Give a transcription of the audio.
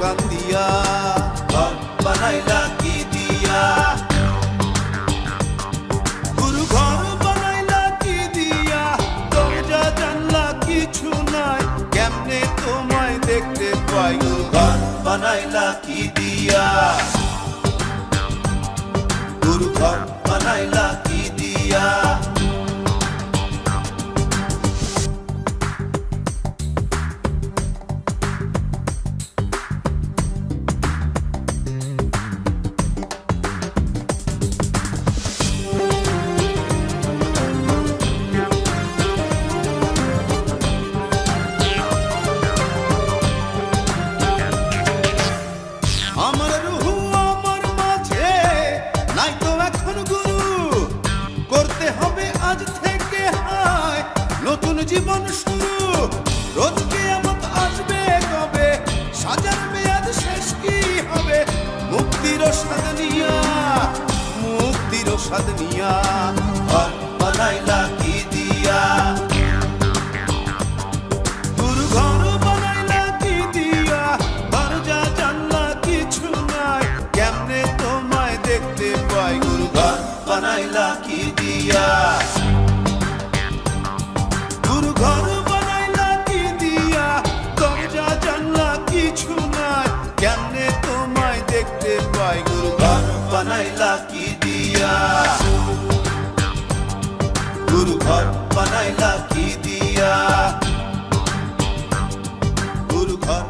দোকান দিয়া, ঘর বানাইলা কি দিয়া, গুরু ঘর বানাইলা কি দিয়া, দরজা জানলা কিছু নাই, কেমনে তোমায় দেখতে পাই। গুরু ঘর বানাইলা কি দিয়া, গুরু ঘর বানাইলা কি দিয়া। আমার রুহু আমার মাঝে নাই তো এখন গুরু, করতে হবে আজ থেকে হায় নতুন জীবন শুরু। রোজ কিয়ামত আসবে কবে, সাজার মেয়াদ শেষ কি হবে, মুক্তির স্বাদ নিয়া, মুক্তির স্বাদ নিয়া। ঘর বানাইলা কি দিয়া, গুরু ঘর বানাইলা কি দিয়া, দরজা জানলা কিছু নাই, কেমনে তোমায় দেখতে পাই। গুরু ঘর বানাইলা কি দিয়া, গুরু ঘর বানাইলা কি দিয়া, দরজা জানলা কিছু নাই, কেমনে তোমায় দেখতে পাই। গুরু ঘর বানাইলা কি দিয়া, গুরু ঘর বানাইলা কি দিয়া, গুরু ঘর